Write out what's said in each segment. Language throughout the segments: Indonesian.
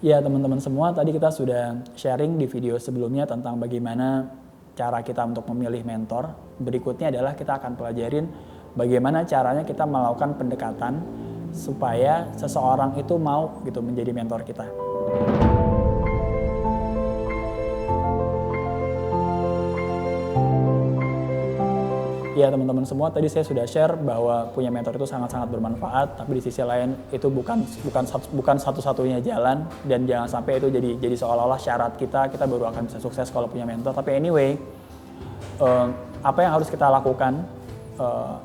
Ya teman-teman semua, tadi kita sudah sharing di video sebelumnya tentang bagaimana cara kita untuk memilih mentor. Berikutnya adalah kita akan pelajarin bagaimana caranya kita melakukan pendekatan supaya seseorang itu mau gitu menjadi mentor kita. Ya teman-teman semua, tadi saya sudah share bahwa punya mentor itu sangat-sangat bermanfaat, tapi di sisi lain itu bukan satu-satunya jalan, dan jangan sampai itu jadi seolah-olah syarat kita baru akan bisa sukses kalau punya mentor. Tapi anyway, apa yang harus kita lakukan,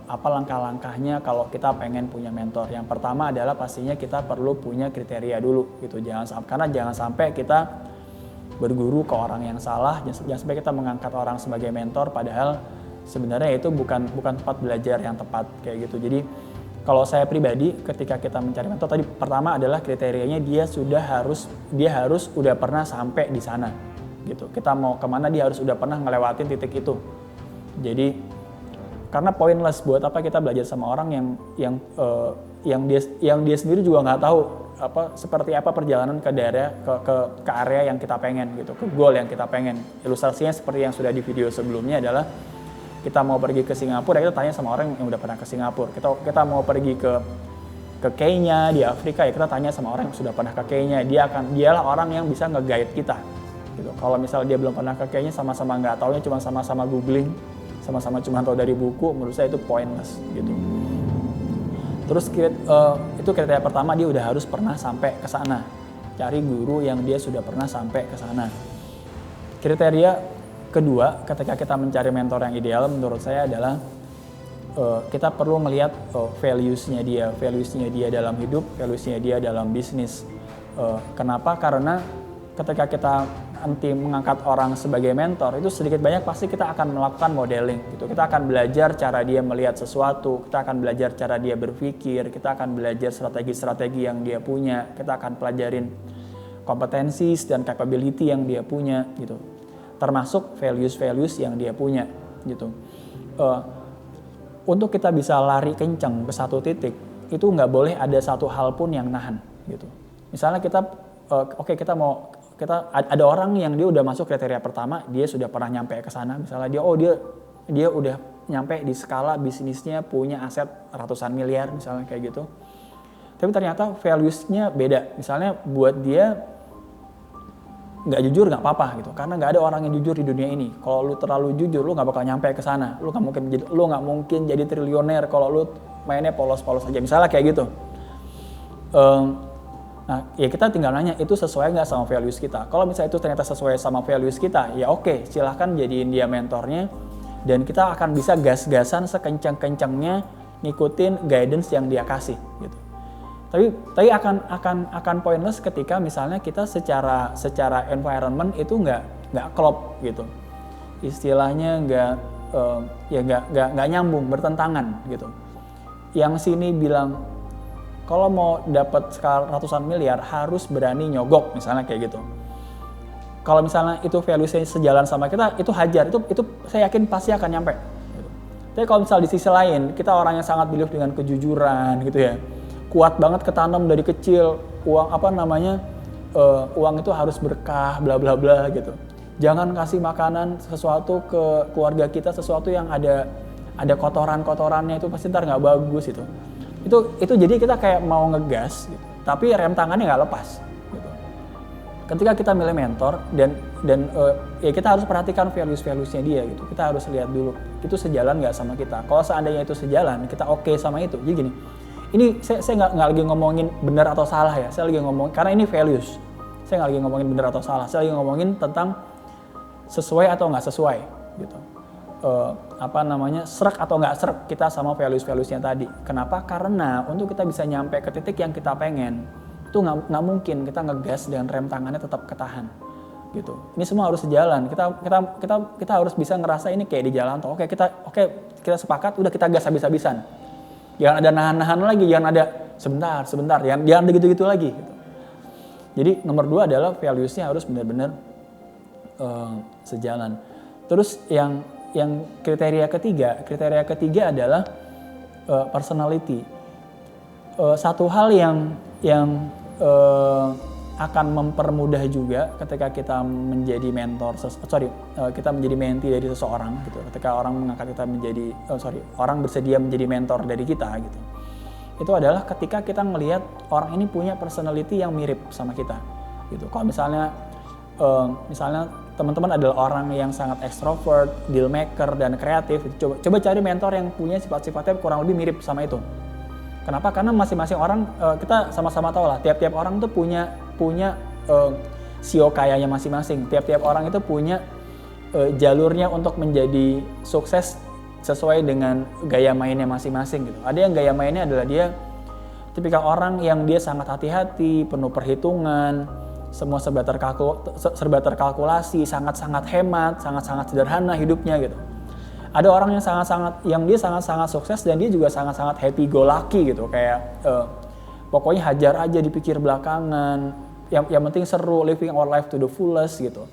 apa langkah-langkahnya kalau kita pengen punya mentor? Yang pertama adalah pastinya kita perlu punya kriteria dulu gitu, karena jangan sampai kita berguru ke orang yang salah, jangan sampai kita mengangkat orang sebagai mentor padahal sebenarnya itu bukan tempat belajar yang tepat kayak gitu. Jadi kalau saya pribadi ketika kita mencari mentor, tadi pertama adalah kriterianya dia harus udah pernah sampai di sana gitu. Kita mau kemana dia harus udah pernah ngelewatin titik itu. Jadi karena pointless buat apa kita belajar sama orang yang dia sendiri juga nggak tahu seperti apa perjalanan ke area yang kita pengen gitu, ke goal yang kita pengen. Ilustrasinya seperti yang sudah di video sebelumnya adalah kita mau pergi ke Singapura, kita tanya sama orang yang udah pernah ke Singapura. Kita mau pergi ke Kenya di Afrika, ya kita tanya sama orang yang sudah pernah ke Kenya. Dialah orang yang bisa nge-guide kita gitu. Kalau misalnya dia belum pernah ke Kenya, sama-sama nggak taunya cuma sama-sama googling, sama-sama cuma tahu dari buku, menurut saya itu pointless gitu. Terus itu kriteria pertama, dia udah harus pernah sampai ke sana. Cari guru yang dia sudah pernah sampai ke sana. Kriteria kedua, ketika kita mencari mentor yang ideal, menurut saya adalah kita perlu melihat values-nya dia dalam hidup, values-nya dia dalam bisnis. Kenapa? Karena ketika kita nanti mengangkat orang sebagai mentor, itu sedikit banyak pasti kita akan melakukan modeling gitu. Kita akan belajar cara dia melihat sesuatu, kita akan belajar cara dia berpikir, kita akan belajar strategi-strategi yang dia punya, kita akan pelajarin kompetensi dan capability yang dia punya gitu. Termasuk values yang dia punya gitu. Untuk kita bisa lari kencang ke satu titik, itu nggak boleh ada satu hal pun yang nahan gitu. Misalnya kita ada orang yang dia udah masuk kriteria pertama, dia sudah pernah nyampe ke sana, misalnya dia udah nyampe di skala bisnisnya punya aset ratusan miliar misalnya kayak gitu. Tapi ternyata values-nya beda. Misalnya buat dia nggak jujur nggak apa-apa gitu, karena nggak ada orang yang jujur di dunia ini. Kalau lu terlalu jujur, lu nggak bakal nyampe ke sana. Lu nggak mungkin jadi triliuner kalau lu mainnya polos-polos aja, misalnya kayak gitu. Nah, ya kita tinggal nanya itu sesuai nggak sama values kita. Kalau misalnya itu ternyata sesuai sama values kita, ya oke, silahkan jadiin dia mentornya, dan kita akan bisa gas-gasan sekencang-kencangnya ngikutin guidance yang dia kasih gitu. Tapi akan pointless ketika misalnya kita secara environment itu nggak klop gitu, istilahnya nggak nyambung, bertentangan gitu. Yang sini bilang kalau mau dapat skala ratusan miliar harus berani nyogok misalnya kayak gitu. Kalau misalnya itu values-nya sejalan sama kita, itu hajar, itu saya yakin pasti akan nyampe gitu. Tapi kalau misalnya di sisi lain kita orang yang sangat believe dengan kejujuran gitu ya, kuat banget ketanam dari kecil, uang itu harus berkah, bla bla bla gitu. Jangan kasih makanan sesuatu ke keluarga kita, sesuatu yang ada kotorannya, itu pasti ntar nggak bagus itu. Itu jadi kita kayak mau ngegas gitu, tapi rem tangannya nggak lepas gitu. Ketika kita milih mentor dan ya kita harus perhatikan values-nya dia gitu. Kita harus lihat dulu itu sejalan nggak sama kita. Kalau seandainya itu sejalan, kita oke sama itu. Jadi gini, ini saya nggak lagi ngomongin benar atau salah ya, saya lagi ngomong karena ini values. Saya nggak lagi ngomongin benar atau salah, saya lagi ngomongin tentang sesuai atau nggak sesuai gitu. Serak atau nggak serak kita sama values-nya tadi. Kenapa? Karena untuk kita bisa nyampe ke titik yang kita pengen, itu nggak mungkin kita ngegas dan rem tangannya tetap ketahan gitu. Ini semua harus sejalan. Kita harus bisa ngerasa ini kayak di jalan tol. Oke, kita sepakat, udah kita gas habis-habisan. Jangan ada nahan-nahan lagi, jangan ada sebentar, jangan ada gitu-gitu lagi. Gitu. Jadi nomor 2 adalah values-nya harus benar-benar sejalan. Terus yang kriteria ketiga adalah personality. Satu hal yang akan mempermudah juga ketika kita menjadi kita menjadi mentee dari seseorang gitu. Ketika orang mengangkat kita menjadi orang bersedia menjadi mentor dari kita gitu. Itu adalah ketika kita ngelihat orang ini punya personality yang mirip sama kita gitu. Kalau misalnya teman-teman adalah orang yang sangat extrovert, deal maker dan kreatif, coba cari mentor yang punya sifat-sifatnya kurang lebih mirip sama itu. Kenapa? Karena masing-masing orang, kita sama-sama tahu lah, tiap-tiap orang tuh punya sio kayanya masing-masing. Tiap-tiap orang itu punya jalurnya untuk menjadi sukses sesuai dengan gaya mainnya masing-masing gitu. Ada yang gaya mainnya adalah dia tipikal orang yang dia sangat hati-hati, penuh perhitungan, semua serba terkalkulasi, sangat-sangat hemat, sangat-sangat sederhana hidupnya gitu. Ada orang yang dia sangat-sangat sukses dan dia juga sangat-sangat happy go lucky gitu, kayak pokoknya hajar aja dipikir belakangan, yang penting seru, living our life to the fullest gitu.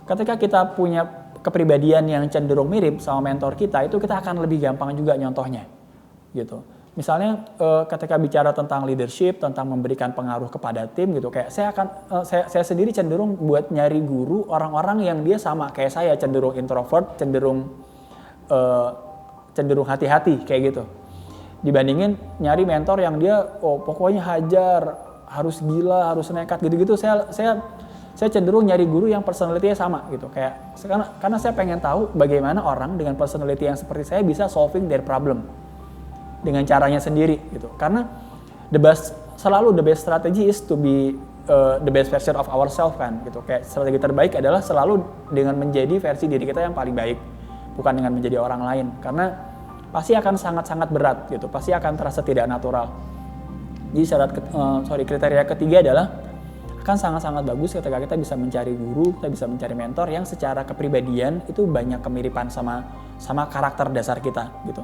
Ketika kita punya kepribadian yang cenderung mirip sama mentor kita, itu kita akan lebih gampang juga nyontohnya gitu. Misalnya ketika bicara tentang leadership, tentang memberikan pengaruh kepada tim gitu, kayak saya sendiri cenderung buat nyari guru orang-orang yang dia sama kayak saya, cenderung introvert, cenderung hati-hati kayak gitu. Dibandingin nyari mentor yang dia pokoknya hajar, harus gila, harus nekat gitu-gitu. Saya cenderung nyari guru yang personality-nya sama gitu, kayak karena saya pengen tahu bagaimana orang dengan personality yang seperti saya bisa solving their problem dengan caranya sendiri gitu. Karena the best strategy is to be the best version of ourselves kan gitu. Kayak strategi terbaik adalah selalu dengan menjadi versi diri kita yang paling baik, bukan dengan menjadi orang lain. Karena pasti akan sangat-sangat berat gitu, pasti akan terasa tidak natural. Jadi kriteria ketiga adalah akan sangat-sangat bagus ketika kita bisa mencari guru, kita bisa mencari mentor yang secara kepribadian itu banyak kemiripan sama karakter dasar kita gitu.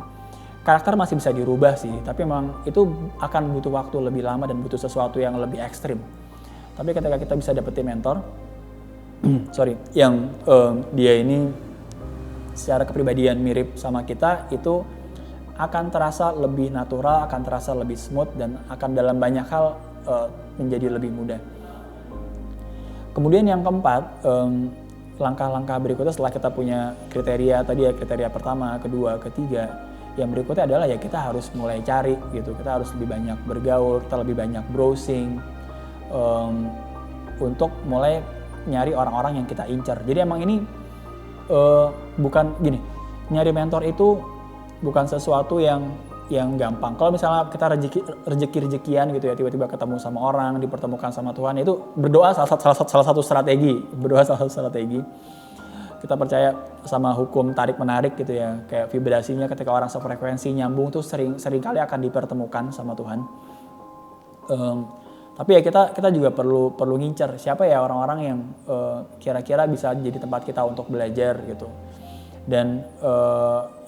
Karakter masih bisa dirubah sih, tapi memang itu akan butuh waktu lebih lama dan butuh sesuatu yang lebih ekstrim. Tapi ketika kita bisa dapetin mentor, yang dia ini secara kepribadian mirip sama kita, itu akan terasa lebih natural, akan terasa lebih smooth, dan akan dalam banyak hal menjadi lebih mudah. Kemudian yang keempat, langkah-langkah berikutnya setelah kita punya kriteria tadi ya, kriteria pertama, kedua, ketiga. Yang berikutnya adalah ya kita harus mulai cari gitu, kita harus lebih banyak bergaul, kita lebih banyak browsing untuk mulai nyari orang-orang yang kita incar. Jadi emang ini bukan gini, nyari mentor itu bukan sesuatu yang gampang. Kalau misalnya kita rezeki-rezekian gitu ya, tiba-tiba ketemu sama orang, dipertemukan sama Tuhan, itu berdoa salah satu strategi. Kita percaya sama hukum tarik-menarik gitu ya, kayak vibrasinya ketika orang sefrekuensi nyambung tuh sering kali akan dipertemukan sama Tuhan. Tapi ya kita juga perlu ngincer siapa ya orang-orang yang kira-kira bisa jadi tempat kita untuk belajar gitu. Dan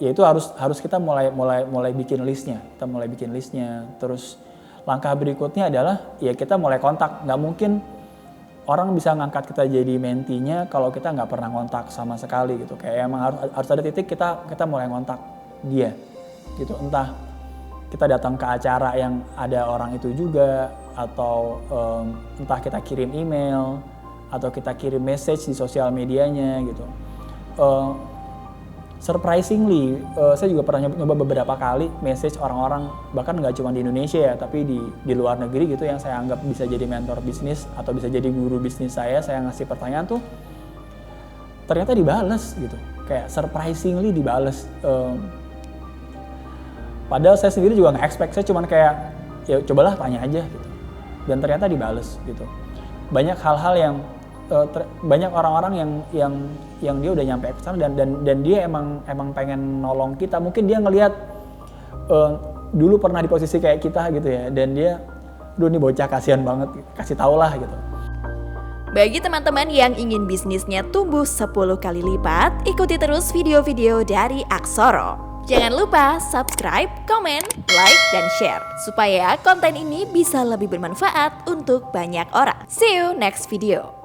ya itu harus kita mulai bikin listnya. Terus langkah berikutnya adalah ya kita mulai kontak. Nggak mungkin orang bisa ngangkat kita jadi mentinya kalau kita nggak pernah kontak sama sekali gitu. Kayak emang harus ada titik kita mulai kontak dia gitu. Entah kita datang ke acara yang ada orang itu juga, atau entah kita kirim email, atau kita kirim message di sosial medianya gitu. Surprisingly, saya juga pernah nyoba beberapa kali message orang-orang, bahkan nggak cuma di Indonesia ya, tapi di luar negeri gitu, yang saya anggap bisa jadi mentor bisnis atau bisa jadi guru bisnis saya ngasih pertanyaan tuh, ternyata dibales gitu, kayak surprisingly dibales. Padahal saya sendiri juga nggak expect, saya cuman kayak ya cobalah tanya aja gitu, dan ternyata dibales gitu. Banyak hal-hal yang banyak orang-orang yang dia udah nyampe ke sana dan dia emang pengen nolong kita. Mungkin dia ngelihat dulu pernah di posisi kayak kita gitu ya, dan dia nih bocah kasihan banget, kasih tau lah gitu. Bagi teman-teman yang ingin bisnisnya tumbuh 10 kali lipat, ikuti terus video-video dari Aksoro. Jangan lupa subscribe, komen, like, dan share supaya konten ini bisa lebih bermanfaat untuk banyak orang. See you next video.